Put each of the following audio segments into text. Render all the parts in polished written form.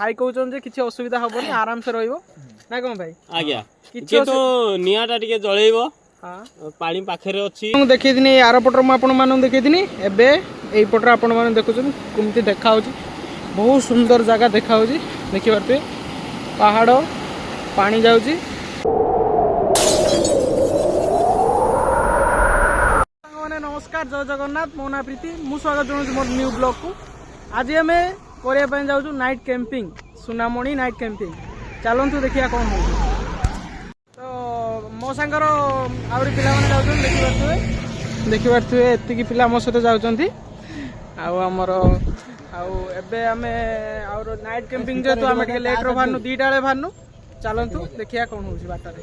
भाई कहउछन जे किछि असुविधा हबनी आराम से रहइबो ना कोन भाई आज्ञा कितो नियाटा टिके जळेइबो। हां पानी पाखरे अछि मु देखि दिनी आर पटर म आपण मानु देखि दिनी एबे एई पटर आपण मानु देखुछन कुमती देखा होची बहुत सुंदर जगह देखा होची देखि परते पहाड़ पानी जाउची। माने नमस्कार जय जगन्नाथ मो ना प्रीति मु स्वागत जनाउछु मोर न्यू ब्लॉग को। आज हमें करिया पय जाउछु नाइट कैंपिंग सुनामणी नाइट कैंपिंग चलंतु देखिया कोन हो तो मो सांगर आउरी पिला माने जाउछन देखि पारथुए एतिकी पिला मो सहित जाउछंती आउ हमर आउ एबे हमें आउर नाइट कैंपिंग जे तो हमें के लेट रो भानु 2टा बेले भानु चलंतु देखिया कोन होची बाटा रे।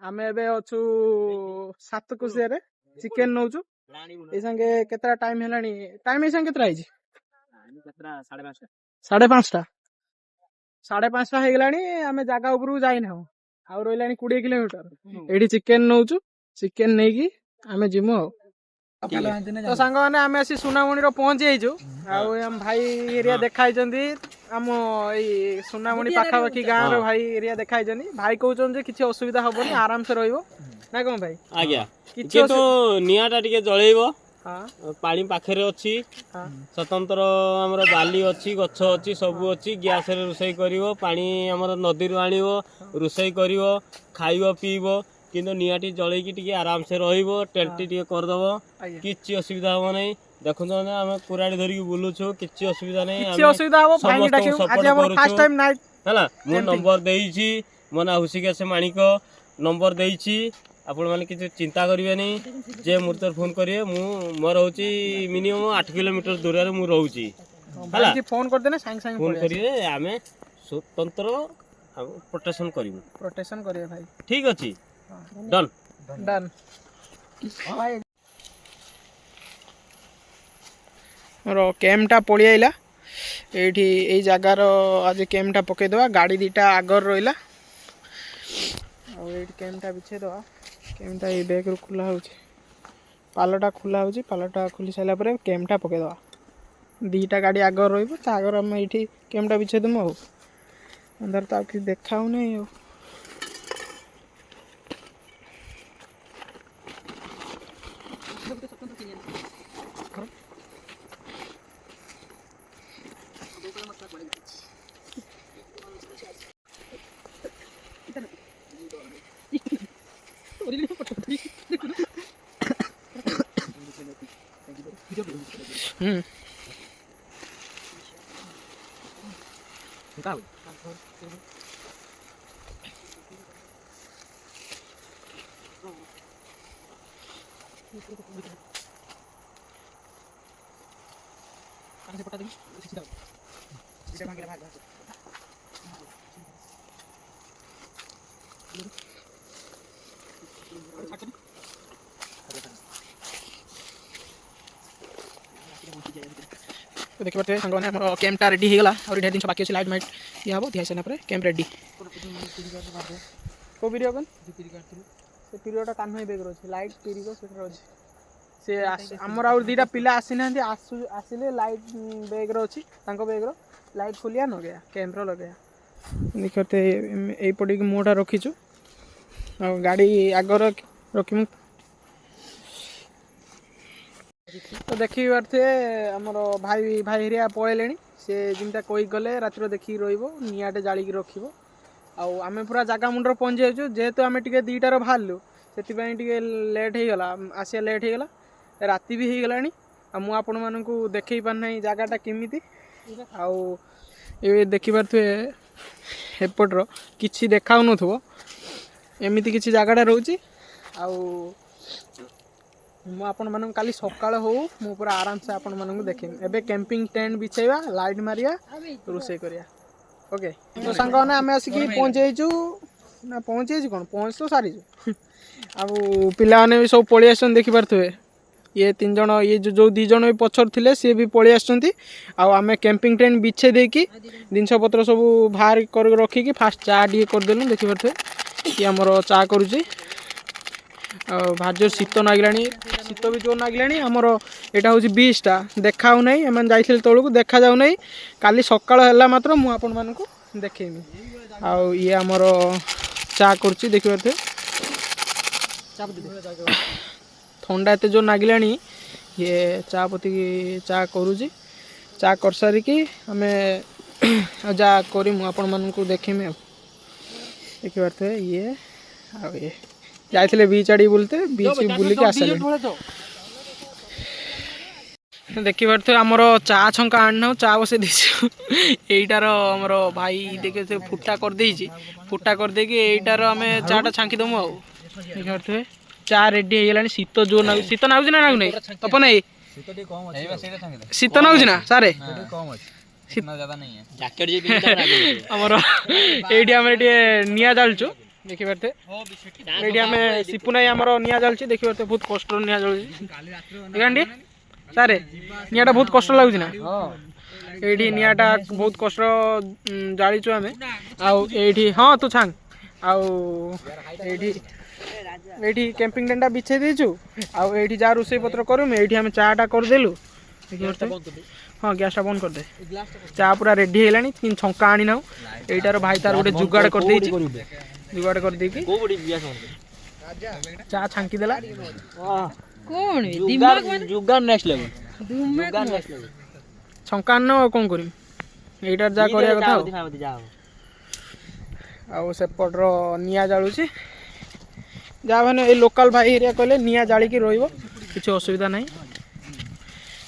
आमे एबे अछु सात कुसिया रे चिकन नौचु ए संगे केतरा टाइम हेलानी टाइम ए संगे केतरा आइजी केतरा 5:30 5:30 हे गेलानी आमे जागा ऊपर जाई ना आ रोइलानी 20 किलोमीटर एडी चिकन नौचु चिकन नेकी आमे जिमु तो सांग माने आमे आसी सुनामणी रो पहुंच जाइजु आ हम भाई एरिया देखाई जंदी हम ए सुनामणी पाखा पाखी गां रो भाई एरिया देखाई जंदी भाई कहउछन जे किछि असुविधा हबनी आराम से रहइबो ना कोन भाई आज्ञा कितो नियाटा टिके जळेइबो। हां पानी पाखरे अछि हां स्वतंत्र हमर बाली अछि गछ अछि सब अछि गैस रे रुसई करिवो पानी हमर नदी रो आनिवो रुसई करिवो खाइबो पीबो किंतु नियाटी जळेकी टिके आराम से रहइबो टेल्टी टिके कर दबो किछि असुविधा हो नै देखु न हम कुराडी धरि बुलुछु किछि असुविधा नै किछि असुविधा हो भाई डाकियो आज हमर फर्स्ट टाइम नाइट हला मु नंबर देइछि मना हुसिके से माणिक नंबर देइछि आपण माने किछि चिंता करिवेनी जे मुर्तर फोन करिवे मु मोर होची मिनिमम 8 किलोमीटर दूर रे मु रहउची हला फोन कर देना सांग सांग फोन करिवे आमे स्वतंत्र प्रोटेक्शन करिवे भाई ठीक अछि डन डन रो कैमटा पड़ी आइला एठी ए जगार आज कैमटा पके दवा गाड़ी दीटा आगर रोइला और एठी कैमटा बिछे दवा कैमटा ए बैग रो खुला होची पालटा खुला होची पालटा खुली साइला परे कैमटा पके दवा दीटा गाड़ी आगर रोइबो ता आगर हम एठी कैमटा बिछे दमु हो अंदर ता कि देखाउ नै हो तो देखिए पारे सांग मैंने कैंपटा रेडी होगा और ढेर दिन बाकी अच्छे लाइट माइट दिया हम दिखाई सारा कैंप रेडी को वीडियो कौन से पीरियडा कान बेग रही लाइट पीरियड से अच्छे आमर आउ दुटा पिला आसी ना आसिले लाइट बेग रही बेग लाइट खोलिया लगे कैंपर लगे देखते यपटे की मोटा रखीचु गाड़ी आगर रखी तो देखी पारे आमर भाई भाई हेरिया पलैले सी जिनटा कही गले रात देखिए रियाटे जाड़ी रख आम पूरा जगह मुंडर पहुँच जाऊँ जेहेतु आम टे दुईटार बाहरलु से लेट हो गला आसिया लेट हो गला राति भी हो गला आपण मानक देखई पारना जगहटा केमी आउ देखिपे एपटर कि देखा एमती किसी जगहटा रोचे आपण मानक काली सकाळ हो मु पूरा आराम से आपण मानक देखेमी एबे कैंपिंग टेंट बिछेबा लाइट मारिया रोसे करिया ओके तो सांग मैंने आम आसिक पहुँचु ना पहुँचे कौन पहुँच तो सारी आउ पिला भी सब पलि आस देखिपे ये 3 जन ये जो 2 जन भी पछर थे सी भी पलि आम कैंपिंग टेंट बिछे देकी जिनपतर सब बाहर कर रखिकी फास्ट चा टी करदेलु देखिपे ये आमर चा करुच्ची भार जोर शीत नागिला शीत भी जोर नागिला आमर यहाँ हूँ बीचटा देखा ना एम जाइए तौक देखा जाऊ ना काली सकाळ है मात्र मुझे मानक देखेमी आउ ये आमर चा करुच्ची देखिपे थंडा एत जोर नागिला ये चा पति चा करुच्ची चा कर सारिकी आम जा करी आपण मानक देखेमी देखिपे ये ये जाइए बीच आड़ी बुलते बीच बुलिक आसले देखिपे आमर चा छंका आना चा बसे दीचु यहीटार आमर भाई देखिए फुटा करदे फुटा करदे यहीटार आम चाटा छांकी दमु आउ देखिपे चा रेडी हो गला शीत जोर ना शीत नागुच ना नागु नहीं तपन शीत नागुच ना सारे आमर ये निआ जालचु देखिपे ये आम सिपुना आमर निआ जालची देखिपे बहुत कष्ट निआ जल सारे निआटा बहुत कष्ट लगुच ना ये निआटा बहुत कष्ट जाचु आम आई हाँ तू छांग आठी कैंपिंग टेंटा बिछे देचु आठी जहाँ रोसे पत्र करूँ ये आम चाटा करदेलु हाँ गैसटा बंद करदे चा पूरा रेडी है छंका आनी ना यहीटार भाई तार गोटे जुगाड़ कर जुगाड़ कर देकी चा छांकी देला कौन दिमाग जुगाड़ नेक्स्ट लेवल छंका आन कौन करी यहीटार जा करिया कथा आ सेपटर निआ जालुची जहाँ मैंने ये लोकल भाई एरिया कहले निआ जालिकी रहिबो किसी असुविधा नहीं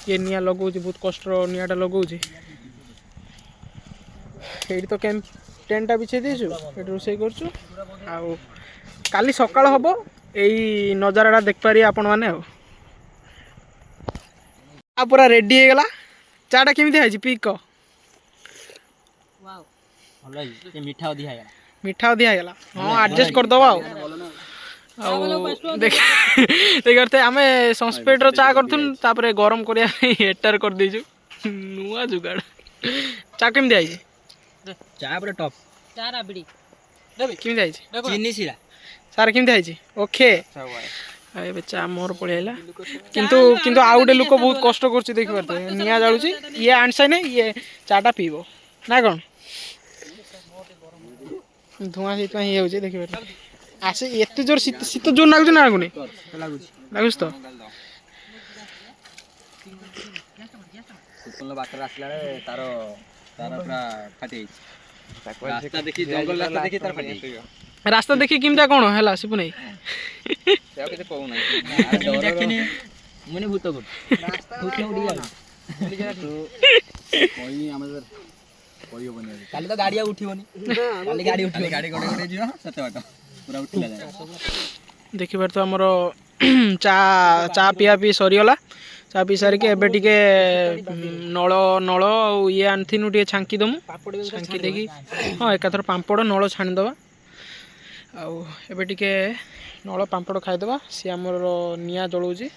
ये निआ लगौची बहुत कष्ट निआटा लगौची ये तो कैंप टेंटा बिछे देचु ये रोसे करचु आउ काली सकाळ हम यही नजाराटा देखपारे आपण मैंने पूरा रेडी हो गला चाटा केमी है पीक मीठा दिया मीठा दिया गला हाँ एडजस्ट करदबा देखते आम सनस्पेटर चा कर गरम करटार कर देचु नुआ जुगाड़ चा केमी आई चा पूरा टॉप चा राबड़ी केमी आई चीनी सिरा सार केमी आई ओके ए चा मोर पड़ेगा किंतु किंतु आउ गोटे लोक बहुत कष्ट कर देखिए निआ जालुची ये आनसाई ना ये चाटा पीब ना कौन धुआं से देखिए आसे एत जोर शीत जोर लगुच ना लगुनि लगुच तो बाटर आसला तार तार पूरा फाटी रास्ता देखि जंगल रास्ता देखि तार फाटी रास्ता देखि किमता कोन हला सिपु नै सेव केते कहू नै देखिनी मने भूत गुड भूत उडी गला तो कोई हमर कोई बने काली तो गाड़िया उठिबोनी काली गाड़ी उठिबो गाड़ी गोटे गोटे जियो सते बाटा पूरा उठिला जाय देखि बार तो हमर चा चा पिया पी सरीगला चा पी सारी के एबे टिके नळ नळ ये आनथिनु टिके छांकी दमु छांकी देकी हां एकाथर पांपड़ नळ छाणी दबा आ एबे टिके नळ पांपड़ खाइ दबा सी हमर निया जळौजी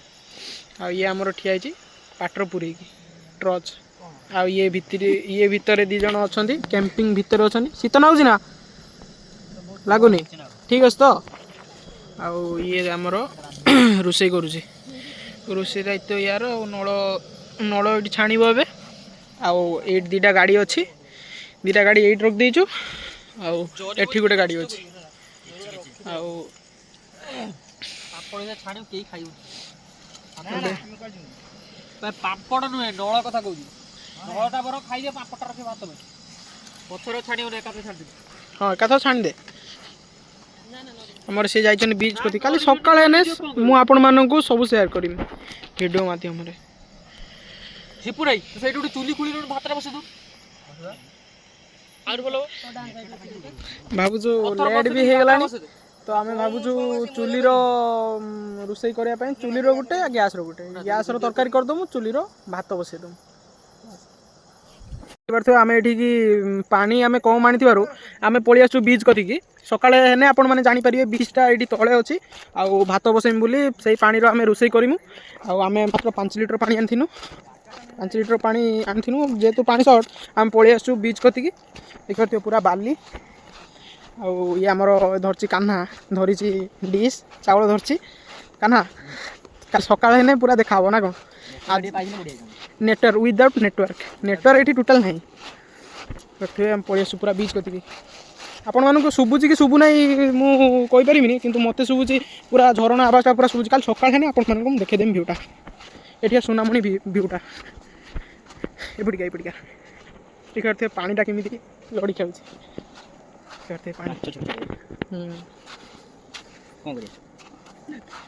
आ ये हमर ठियाइची पाटर पुरी की ट्रच आ ये भितर 2 जण अछंती कैंपिंग भितर अछंती शीत नाउजी ना लागुनी ठीक अछि तो आ ये हमर रोषे करूची रोषे दायित्व यार नळ नळ एठी छाणीबो एबे आ एट 2टा गाड़ी अछि 2टा गाड़ी एट रख देइछु आ एठी गोटे गाड़ी अछि आ पापड़ जे छाणियो केही खाइयो पापड़ नुहे नळ कथा कहूजी नळटा बर खाइ दे पापड़टा रखे भात में पथर छाणियो ने एकाते छाणि हां एकाते छाणि दे हमर से जाइछन बीच कति काली सकाळे ने मु आपण माननकु सब शेयर करिम वीडियो माध्यम रे सिपुराई तो सेठी उठी चुली खुली भातरा बसे दो आर बोलो बाबू जो लेट भी हे गलानी तो आमे भाबु जो चुली रो रुसई करिया पय चुली रो गुटे गैस रो तरकारी कर दमु चुली रो भात बसे दमु बार आमे एठी की पानी आमे कम आनी थिबारु आमे पळि आसु बीच कति की सकाळे हेने आपण माने जानि परिबे बीचटा एठी तळे अछि आ भात बसेम बोली सेही पानी रो आमे रुसई करिमु आ आमे मात्र 5 लिटर पानी आनथिनु 5 लिटर पानी आनथिनु जेतु पानी शॉर्ट आमे पळि आसु बीच कति की देखियो पूरा बाली आ ये आमर धरची कान्हा धरी डिश चावल धरची कान्हा कल सकाळ हेने पूरा देखा ना कौन आज नेटवर्क विदाउट नेटवर्क ये टोटाल नहीं हम पड़े आसु पूरा बीच कति आपण मानक शुभुची कि शुभु नहीं मुझे पारिनी कि मत शुभुची पूरा झरणा आवाजटा पूरा शुभुची कल सकाळ हेने आपण मानक मुझे देखेदेमी भ्यूटा ये सुनामुणी भ्यूटा एपटिका एपटिका टिके पानीटा केमी लड़ी खेलुची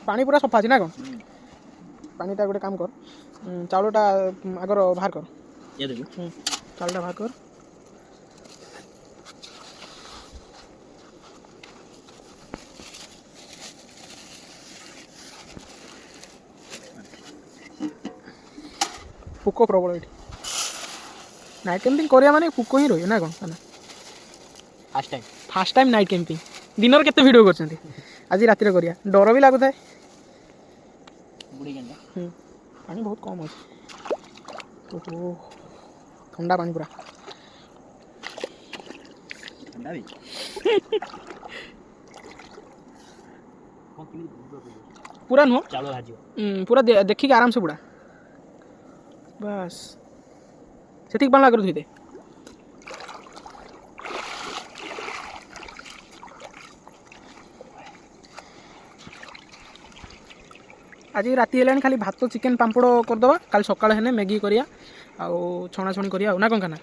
पानी पूरा सफा ना कौन पानीटा गोटे काम कर चाउलटा आगर बाहर कर चाउलटा बाहर कर पुक प्रबल ये नाइट कैंपिंग करिया माने पुक ही रही ना कौन फास्ट टाइम नाइट कैंपिंग दिन में केते वीडियो करछंती आज राति रे करिया डर भी लागु थाए पानी बहुत कम अछि तो ठंडा पानी पूरा ठंडा भी पूरा नो चावल भाजियो पूरा देखि के आराम से पूरा बस सेटिक बन लागरो थी दे आज राति हेलानी खाली भात चिकेन पांपड़ करदबा काल सकाळ हेने मैगी करिया आ छणा छणी करिया ना कौन खाना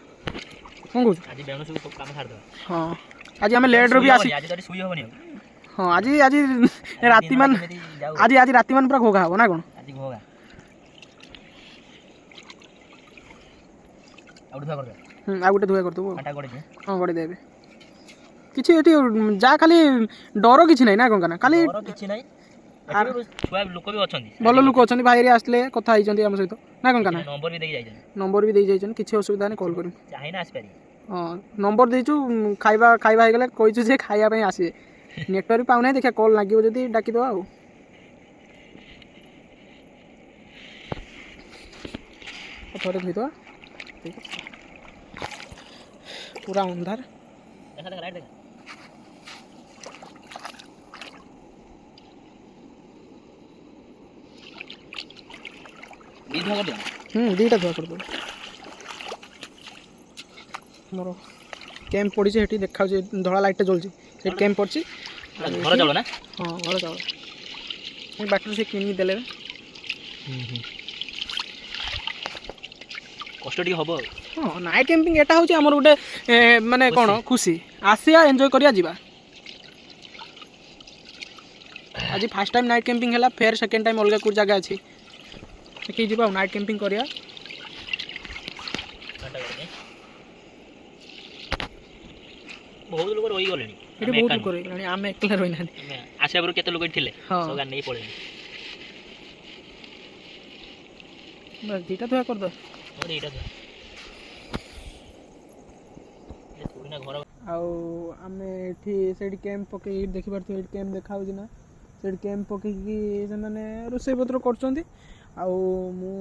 कौन कहू आज बेणु सब काम छाड़ दो हां आज हमें लेट रो भी आसी आज तरी सुई होबनी हां आज आज राति मान आज आज राति मान पूरा घोगा हो ना कौन आज घोगा आउट धुआ कर दे आ गुटे धुआ कर दो आटा गड़े दे हां गड़े देबे किछि एठी जा खाली डरो किछि नै ना कौन खाना खाली डरो किछि नै लोक भी अच्छा भल लोक अच्छा भाई आसले कथा आम सहित ना कौन कहना नंबर भी दे जाइए किसी असुविधा नहीं कॉल कर हाँ नंबर देचु खाइबा खाइबा हो गले कहीचु जे खाइबा आसे नेटवर्क पाऊना देखा कॉल लगे जदि डाकिद आ थोड़े धोईद पूरा अंधार दीटा धुआ कर दो मोर कैंप पड़ी से देखा धला लाइट जलुची से कैंप पड़ी घर चावल ना हाँ घर चावल बाटर से किन देले कष्ट टी हम हाँ नाइट कैंपिंग एटा हूँ आमर गोटे माने कौन खुशी आसिया एंजॉय करिया जीवा आज फास्ट टाइम नाइट कैंपिंग है फेर सेकेंड टाइम अलग कोई जगह अच्छी देखिए जी नाइट कैंपिंग करिया बहुत लोग रही गले एठी बहुत लोग रही गले आमे एकला रही ना आसे बरो केते लोग थिले सब गान नहीं पड़े बस दीटा धुआ कर दो और एटा धुआ ये थोड़ी ना घर आउ आमे एठी सेडी कैंप पके देखि पारथि एठी कैंप देखाउ ना सेडी कैंप पके कि से माने रोसई पत्र करचंती ଆଉ ମୁଁ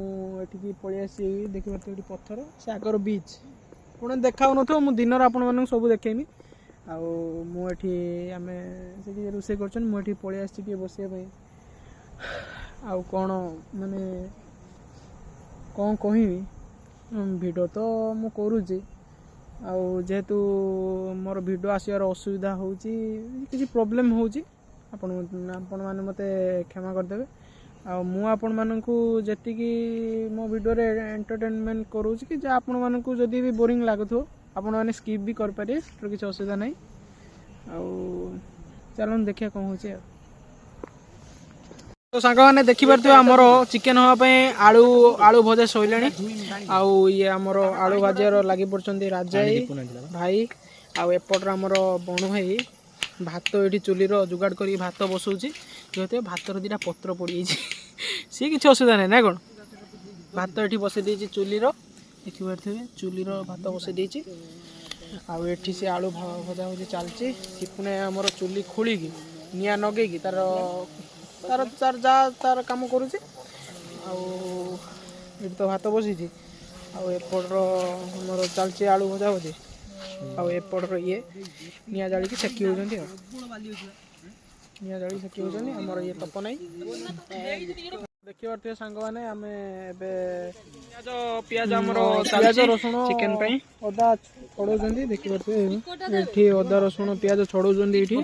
ଏଠିକି ପଳେଇ ଆସିଛି ଦେଖିପାରୁଥିବେ ଏଠି ପଥର ସେ ଆଗର ବିଚ୍ ଆପଣ ଦେଖାଉନଥିବ ମୁଁ ଦିନରେ ଆପଣମାନଙ୍କୁ ସବୁ ଦେଖେଇମି। ଆଉ ମୁଁ ଏଠି ଆମେ ସେଠି ରୋଷେଇ କରୁଛନ୍ତି ମୁଁ ଏଠି ପଳେଇ ଆସିଛି ଟିକେ ବସିବା ପାଇଁ। ଆଉ କ'ଣ ମାନେ କ'ଣ କହିବି ଭିଡ଼ିଓ ତ ମୁଁ କରୁଛି ଆଉ ଯେହେତୁ ମୋର ଭିଡ଼ିଓ ଆସିବାର ଅସୁବିଧା ହେଉଛି କିଛି ପ୍ରୋବ୍ଲେମ୍ ହେଉଛି ଆପଣମାନେ ମୋତେ କ୍ଷମା କରିଦେବେ। ଆଉ ମୁଁ ଆପଣମାନଙ୍କୁ ଯେତିକି ମୋ ଭିଡ଼ିଓରେ ଏଣ୍ଟରଟେନମେଣ୍ଟ କରୁଛି କି ଯାହା ଆପଣମାନଙ୍କୁ ଯଦି ବି ବୋରିଂ ଲାଗୁଥିବ ଆପଣମାନେ ସ୍କିପ୍ ବି କରିପାରିବେ ସେଥିରେ କିଛି ଅସୁବିଧା ନାହିଁ। ଆଉ ଚାଲନ୍ତୁ ଦେଖିବା କ'ଣ ହେଉଛି ଆଉ। ତ ସାଙ୍ଗମାନେ ଦେଖିପାରୁଥିବେ ଆମର ଚିକେନ୍ ହେବା ପାଇଁ ଆଳୁ ଭଜା ସଇଲାଣି। ଆଉ ଇଏ ଆମର ଆଳୁ ଭାଜିବାର ଲାଗି ପଡ଼ିଛନ୍ତି ରାଜାଇ ଭାଇ। ଆଉ ଏପଟରେ ଆମର ବଣ ଭାଇ ଭାତ ଏଠି ଚୁଲିର ଯୋଗାଡ଼ କରିକି ଭାତ ବସାଉଛି। ଯେହେତୁ ଭାତର ଦୁଇଟା ପତ୍ର ପଡ଼ିଯାଇଛି ସିଏ କିଛି ଅସୁବିଧା ନାହିଁ ନା କ'ଣ। ଭାତ ଏଠି ବସାଇ ଦେଇଛି ଚୁଲିର ଦେଖିପାରୁଥିବେ ଚୁଲିର ଭାତ ବସାଇ ଦେଇଛି। ଆଉ ଏଠି ସେ ଆଳୁ ଭଜାଭଜି ଚାଲିଛି। ସିପୁନେ ଆମର ଚୁଲି ଖୋଳିକି ନିଆଁ ନଗେଇକି ତାର ଯାହା କାମ କରୁଛି। ଆଉ ଏଠି ତ ଭାତ ବସିଛି। ଆଉ ଏପଟର ଆମର ଚାଲିଛି ଆଳୁ ଭଜାଭଜି। ଆଉ ଏପଟର ଇଏ ନିଆଁ ଜାଳିକି ସେକି ହେଉଛନ୍ତି। ଆଉ ନିଆଁ ଜାଳିକି ସେକି ହେଉଛନ୍ତି ଆମର ଇଏ ତପ ନାହିଁ। ଦେଖିପାରୁଥିବେ ସାଙ୍ଗମାନେ ଆମେ ଏବେ ପିଆଜ ଆମର ପିଆଜ ରସୁଣ ଚିକେନ୍ ପାଇଁ ଅଦା ଛଡ଼ଉଛନ୍ତି। ଦେଖିପାରୁଥିବେ ଏଠି ଅଦା ରସୁଣ ପିଆଜ ଛଡ଼ଉଛନ୍ତି ଏଇଠି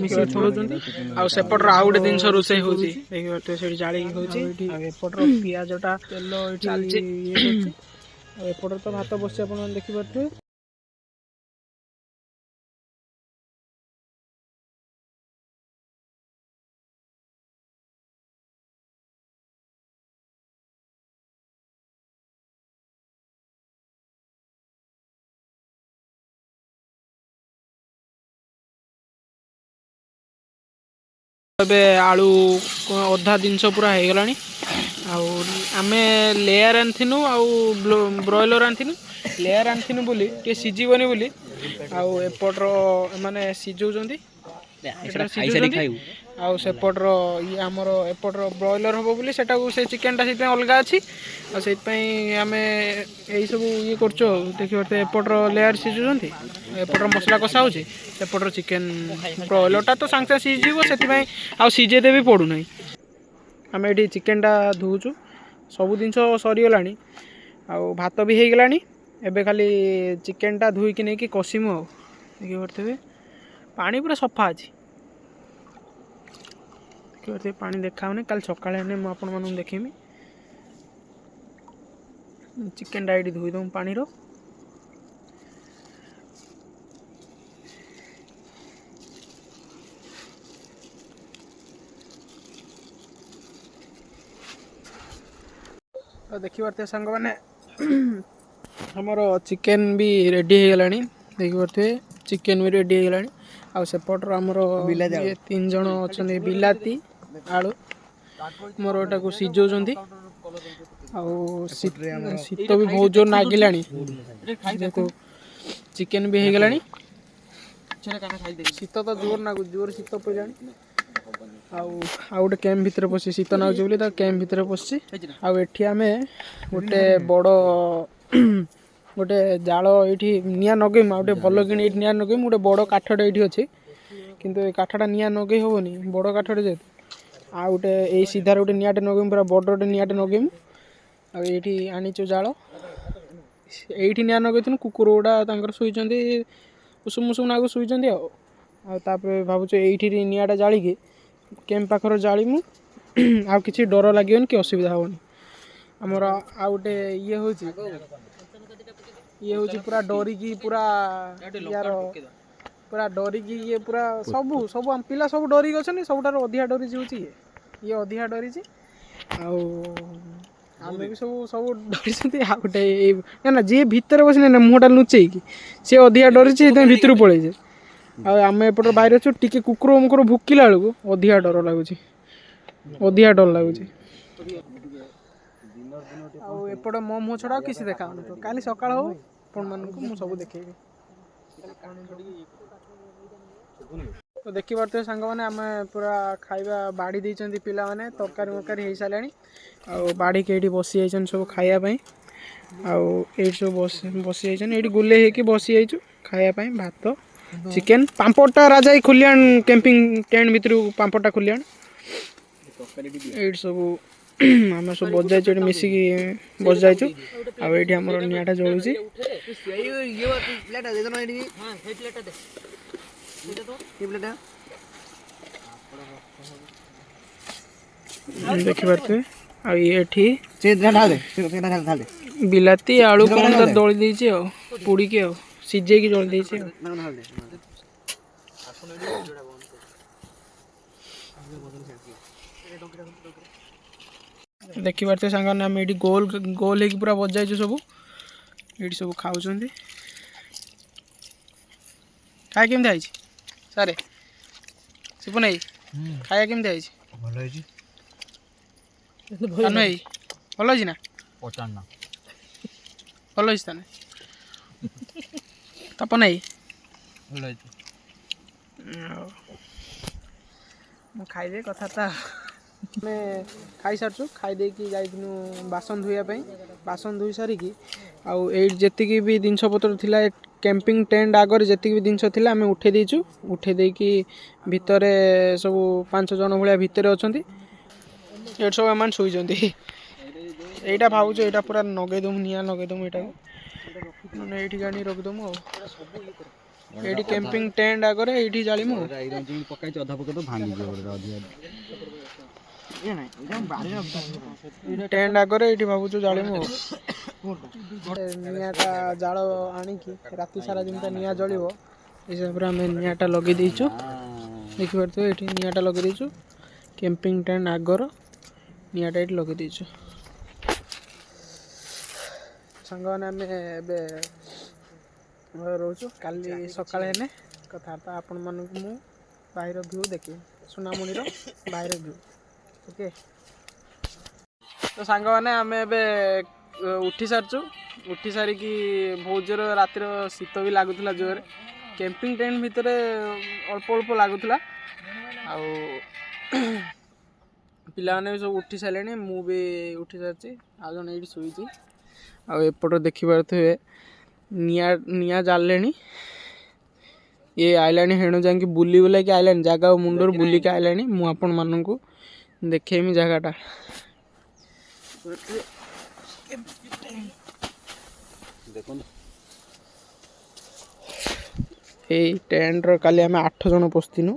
ମିଶିକି ଛଡ଼ଉଛନ୍ତି। ଆଉ ସେପଟର ଆଉ ଗୋଟେ ଜିନିଷ ରୋଷେଇ ହେଉଛି ଦେଖିପାରୁଥିବେ ସେଠି ଜାଳିକି ହେଉଛି। ଆଉ ଏପଟର ପିଆଜଟା ତେଲ ଏଠି ଚାଲିଛି ଇଏ କରୁଛି। ଆଉ ଏପଟରେ ତ ଭାତ ବସିଛି ଆପଣମାନେ ଦେଖିପାରୁଥିବେ। ଏବେ ଆଳୁ ଅଧା ଜିନିଷ ପୁରା ହେଇଗଲାଣି। ଆଉ ଆମେ ଲେୟାର ଆଣିଥିଲୁ ଆଉ ବ୍ରଏଲର ଆଣିଥିଲୁ। ଲେୟାର ଆଣିଥିଲୁ ବୋଲି ଟିକେ ସିଝିବନି ବୋଲି ଆଉ ଏପଟର ଏମାନେ ସିଝଉଛନ୍ତି ଆଉ ସେପଟର ଇଏ ଆମର ଏପଟର ବ୍ରଏଲର ହେବ ବୋଲି ସେଟାକୁ ସେ ଚିକେନ୍ଟା ସେଥିପାଇଁ ଅଲଗା ଅଛି। ଆଉ ସେଇଥିପାଇଁ ଆମେ ଏଇସବୁ ଇଏ କରୁଛୁ। ଆଉ ଦେଖିପାରୁଥିବେ ଏପଟର ଲେୟାର ସିଝୁଛନ୍ତି ଏପଟର ମସଲା କଷା ହେଉଛି। ସେପଟର ଚିକେନ୍ ବ୍ରଏଲରଟା ତ ସାଙ୍ଗେ ସାଙ୍ଗେ ସିଝିଯିବ ସେଥିପାଇଁ ଆଉ ସିଝେଇତେ ବି ପଡ଼ୁନାହିଁ। ଆମେ ଏଠି ଚିକେନ୍ଟା ଧୋଉଛୁ ସବୁ ଜିନିଷ ସରିଗଲାଣି। ଆଉ ଭାତ ବି ହେଇଗଲାଣି। ଏବେ ଖାଲି ଚିକେନ୍ଟା ଧୋଇକି ନେଇକି କଷିମୁ। ଆଉ ଦେଖିପାରୁଥିବେ ପାଣି ପୁରା ସଫା ଅଛି। ଦେଖିପାରୁଥିବେ ପାଣି ଦେଖାହେଉନି କାଲି ସକାଳେ ହେଲେ ମୁଁ ଆପଣମାନଙ୍କୁ ଦେଖେଇମି। ଚିକେନ୍ଟା ଏଇଠି ଧୋଇଦେବୁ ପାଣିର। ଆଉ ଦେଖିପାରୁଥିବେ ସାଙ୍ଗମାନେ ଆମର ଚିକେନ୍ ବି ରେଡ଼ି ହେଇଗଲାଣି। ଦେଖିପାରୁଥିବେ ଚିକେନ୍ ବି ରେଡ଼ି ହେଇଗଲାଣି। ଆଉ ସେପଟର ଆମର ଇଏ 3 ଜଣ ଅଛନ୍ତି ବିଲାତି ଆଳୁ ମୋର ଏଟାକୁ ସିଝଉଛନ୍ତି। ଆଉ ଶୀତ ବି ବହୁତ ଜୋର ଲାଗିଲାଣି ଯେହେତୁ ଚିକେନ୍ ବି ହେଇଗଲାଣି। ଶୀତ ତ ଜୋର ଲାଗୁଛି ଜୋର ଶୀତ ପଡ଼ିଲାଣି। ଆଉ ଗୋଟେ କ୍ୟାମ୍ପ ଭିତରେ ପଶି ଶୀତ ଲାଗୁଛି ବୋଲି ତା କ୍ୟାମ୍ପ ଭିତରେ ପଶିଛି। ଆଉ ଏଠି ଆମେ ଗୋଟେ ବଡ଼ ଗୋଟେ ଜାଳ ଏଇଠି ନିଆଁ ନଗେଇମୁ। ଆଉ ଗୋଟେ ଭଲ କିଣି ଏଇଠି ନିଆଁ ନଗେଇମୁ। ଗୋଟେ ବଡ଼ କାଠଟେ ଏଇଠି ଅଛି କିନ୍ତୁ ଏ କାଠଟା ନିଆଁ ନଗେଇ ହେବନି ବଡ଼ କାଠଟେ ଯେହେତୁ। ଆଉ ଗୋଟେ ଏଇ ସିଧାରେ ଗୋଟେ ନିଆଁଟେ ନଗେଇମୁ ପୁରା ବଡ଼ଟେ ନିଆଁଟେ ନଗେଇମୁ। ଆଉ ଏଇଠି ଆଣିଛୁ ଜାଳ ଏଇଠି ନିଆଁ ନଗେଇଥିଲୁ। କୁକୁର ଗୁଡ଼ା ତାଙ୍କର ଶୋଇଛନ୍ତି ଉଷୁମ ଉଷୁମ ନାକୁ ଶୋଇଛନ୍ତି। ଆଉ ତାପରେ ଭାବୁଛୁ ଏଇଠି ନିଆଁଟା ଜାଳିକି କ୍ୟାମ୍ପ ପାଖରେ ଜାଳିମୁ। ଆଉ କିଛି ଡର ଲାଗିବନି କି ଅସୁବିଧା ହେବନି। ଆମର ଆଉ ଗୋଟେ ଇଏ ହେଉଛି ପୁରା ଡରିକି ପୁରା ଡରିକି ଇଏ ପୁରା ସବୁ ଆମ ପିଲା ସବୁ ଡରିକି ଅଛନ୍ତି। ସବୁଠାରୁ ଅଧିକା ଡରିଛି ହେଉଛି ଇଏ ଅଧିକା ଡରିଛି। ଆଉ ଆମେ ବି ସବୁ ଡରିଛନ୍ତି। ଆଉ ଗୋଟେ ନା ଯିଏ ଭିତରେ ବସିନି ନା ମୁହଁଟା ଲୁଚେଇକି ସିଏ ଅଧିକା ଡରିଛି ସେଥିପାଇଁ ଭିତରୁ ପଳେଇছে। ଆଉ ଆମେ ଏପଟରେ ବାହାରେ ଅଛୁ ଟିକେ କୁକୁର ଭୁକିଲା ବେଳକୁ ଅଧିକା ଡର ଲାଗୁଛି। ଆଉ ଏପଟେ ମୋ ମୁହଁ ଛଡ଼ା ଆଉ କିଛି ଦେଖାଉନଥିବ। କାଲି ସକାଳ ହଉ ଆପଣମାନଙ୍କୁ ମୁଁ ସବୁ ଦେଖେଇବି। तो देखिपे सांग मैंने आम पूरा खाଇବା बाड़ी देती पिला माने तरकारी मरकारी हो सारे बाड़ी के बसी जाइए सब खायापाई आउ सब बसी जाइए ये गुले हो बसी जाइए खायापाई भात चिकेन पांपड़टा राजा खुलियान कैंपिंग टेंट भितर पांपड़टा खुलियान ये सब आम सब बस जाइए मिसिकी बस जाइचु आम निआटा जलुची देखिपे बिलाती आलू कौन तो दली देती पुड़ी के सीझे की दली देती देखिपे सांग आम ये गोल गोल हो पूरा बज जाइए सब ये सब खाऊ खाया केमती आई सारे सिपुन भाई खाया केमती आई भल भाई ना भल ताने तपन भाई खाईदे कथा मैं खाई सारचु खाई देकी जाइनु बासन धोइयापाई बासन धोई सारिकी आउ जी भी जिनस पत्र थिला कैंपिंग टेंट आगर जी भी जिनस थिला आम उठे देचु उठे देकी भितर सब 5 जन भाया भितर अच्छा ये सब एम शुई यहाँ भावुँ यहाँ पूरा नगेदमु निआ नगेदमु यहाँ ये गाड़ी रखीदमु ये कैंपिंग टेंट आगे ये जामु टेंट आगे ये भावुँ जामु निआटा जाल आणिकी राति सारा जमी निआ जल हिसाब से आम निआटा लगे देचु देखिपे ये निआटा लगे देचु कैंपिंग टेंट आगर निआटा ये लगे देचु सांग मैंने रोचु काली सकाळ हेने कथबार्ता आपण मानक मु बाहर व्यू देखी सुनामुणीर बाहर व्यू ओके तो सांग मैंने आम उठी सारचु उठी सारिकी बहुत जोर रातिर शीत भी लगुला जोर कैंपिंग टेंट भितर अल्प अल्प लगुला पिला भी सब उठी सारे मु भी उठी सारी आज जन ये शुई आउट देखिपे निआ जाले ये आइला हेणु जाकि बुली बुला कि आइला जगह मुंडर बुलिक आइला मुझे मानक देखेमी जगहटा ये टेंट काली आम 8 जन पशनु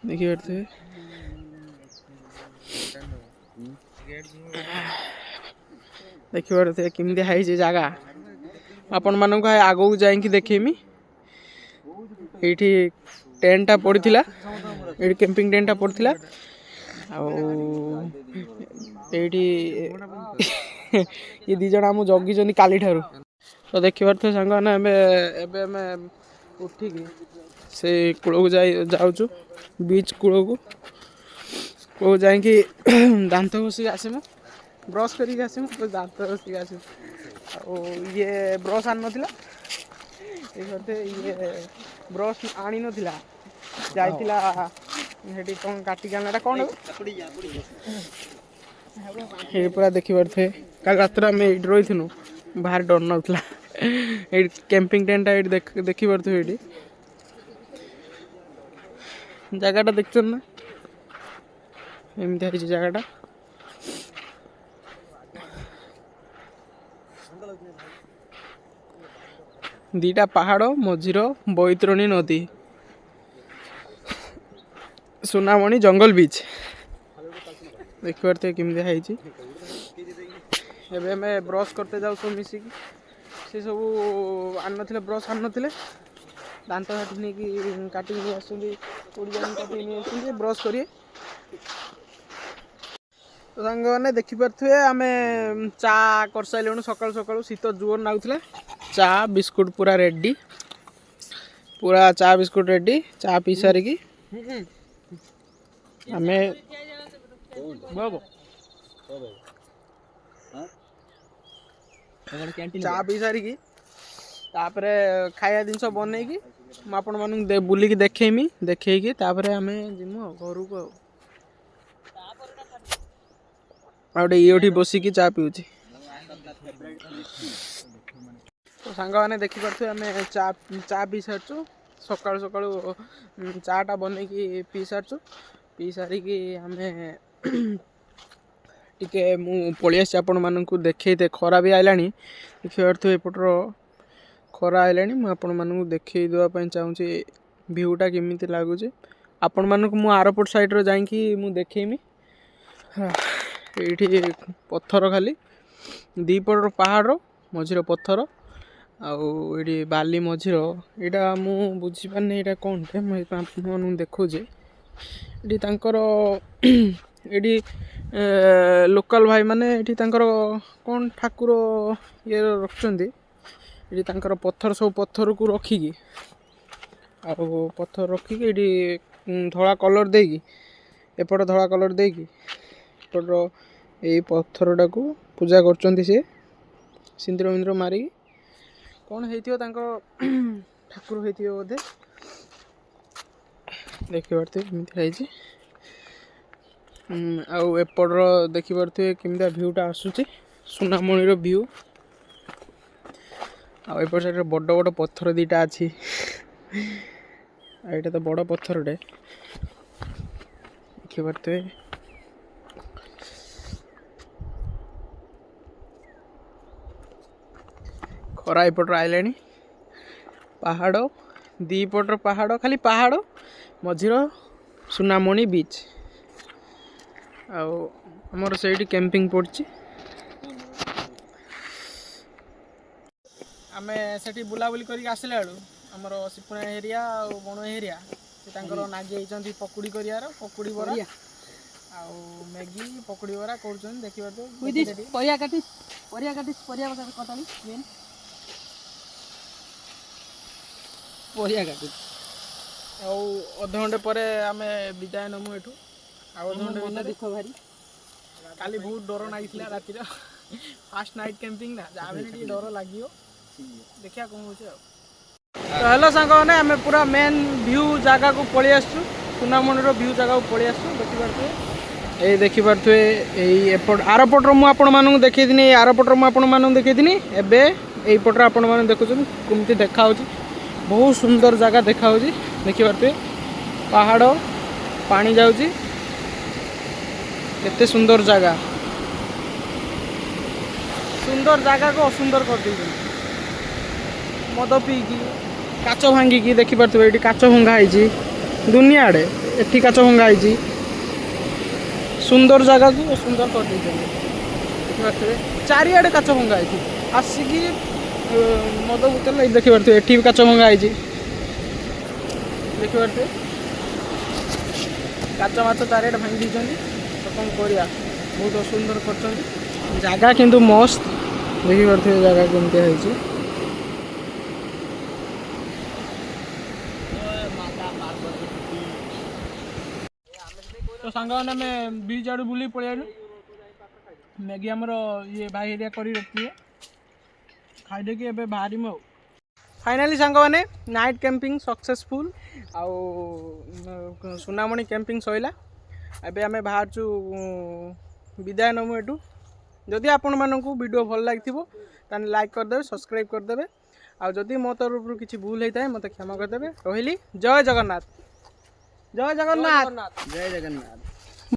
देखिपे देखिपे केमती है जगह आपण मानक आगू जाकि देखेमी ये टेंटा पड़ा ये कैंपिंग टेंटा पड़ा ये दी जन आम जगी काली ठारू तो देखिपे सांग ना एवं उठिकी से कूल को जाऊँ बीच कूल को जाकि दांत घषिक आसमु ब्रश करके आसमु दांत घषिक आसमु ये ब्रश आन नाला ये ब्रश आनी नाला जाइला कौन काटिक आना कौन ये पूरा देखिपे कल रात आम ये रही बाहर डर नाला ये कैंपिंग टेंटा ये देखिपे ये जगहटा देखते ना एमती जगहटा दीटा पहाड़ मझीर बैतरणी नदी सुनामणि जंगल बीच देखिपे केमती है मैं ब्रश करते जाऊ सब मिसिकी से सब आन ना ब्रश आन ना दांत काटी नहीं काटिक नहीं आसुँच ब्रश करिए तो सांग मैंने देखिपे आम चा कर सारे सकालू सकालू शीत जोर नागुला चा बिस्कुट पूरा रेडी पूरा चा बिस्कुट रेडी चा पी सारिकी आम चा पी सारिकी तापरे खाया जिनस बनईकी मु आपण मानू बुलिकी देखेमी देखैकी तापरे आमे जिमु घर को आउटे ये बसिकी चा पिउची तो सांग मैंने देखी पार्थे आम चा चा पी सारचु सकाळु सकाळु चाटा बनईकी पी सारचु पी सारिकी आम टिके मु पळि आसी आपण मानकु देखैते खरा भी आइलानी देखि पार्थे एपटर खरा आइलानी मु आपण मानकु देखै देवा पई चाहूची व्यूटा केमिति लागुचे आपण मानकु मु आरपट साइड रो जाईकी मु देखैमी एठी पत्थर खाली दीपट पहाड़ मझिर पत्थर आउे बाली मझिर यहाँ मु बुझी पारे यहाँ कौन टे मुझे देखुचे ये लोकल भाई माने ये कौन ठाकुर ये रखुंट ये पत्थर सब पत्थर को रखिकी आ पत्थर रखिकी ये धला कलर देकी एपट धला कलर देकी एपट ये पत्थरटा को पूजा कर सिंदूर मिंदूर मारिकी कौन होइथियो ठाकुर होइथियो बोधे देखि पारथे केमिति हैछि आउ एपटर देखि पारथे केमिता व्यूटा आसुची सुनामणि रो व्यू आ एपट साइड बड़ बड़ पत्थर दीटा अछि एटा तो बड़ पत्थरटे देखि पारथे खरा एपटर आइलानी पहाड़ दीपटर पहाड़ खाली पहाड़ मझिर सुनामणि बीच आमर से कैंपिंग पड़ी आमे सेठी बुलाबुली करके आसला बेलू आमर सिपुना एरिया और बण एरिया से नागी पकुड़ी कर पकुड़ी बरा आउ मैगी पकुड़ी बरा कर देखिए परिया काटू अध घंटे पर आम विदाय नमु एठू अधघंटे देख भारी काली बहुत डर लगी रातिर फास्ट नाइट कैंपिंग ना जहाँ भी डर लगे देखिया कौन हो तो हेलो सांग मैंने आम पूरा मेन व्यू जगह को पलि आसु सुनामणि व्यू जगह को पलि आसु देखिपे ये देखिपे एपट आरपटर मुझे देखी आरपटर मुझे देखी एपटर आपण मैंने देखुं कमती देखा बहुत सुंदर जगह देखा देखिपे पहाड़ पानी जाऊँगी केते सुंदर जगह को असुंदर कर दी मद पीकी काच भांगिकी देखिपे ये काच भंगाई दुनिया आड़े एटी काच भंगाई सुंदर जगह को सुंदर कर देखिपे चारिआडे काच भंगाई आसिकी मद बोतल देखिपे एटी भी काच भंगाई देखिपे काच माच चारिआडे भांगी तो कौन करिया बहुत सुंदर कर जगह किंतु मस्त देखिपे जगह केमती है तो सांग मैंने बीच आड़ बुली पलि मैगी आमर ये भाई एरिया कर रखी खाई कि बाहरी मु फाइनाली सांग मैंने नाइट कैंपिंग सक्सेसफुल आउ सुनामणि कैंपिंग सैला एबे आमे बाहरचु विदाय नमु एटू जदि आपण मानकु वीडियो भल लागिथिबो ताने लाइक कर देबे सब्सक्राइब कर देबे आ जदि मो तरफ किछि भूल हेताय मते क्षमा कर देबे रहिली जय जगन्नाथ जय जगन्नाथ जय जगन्नाथ।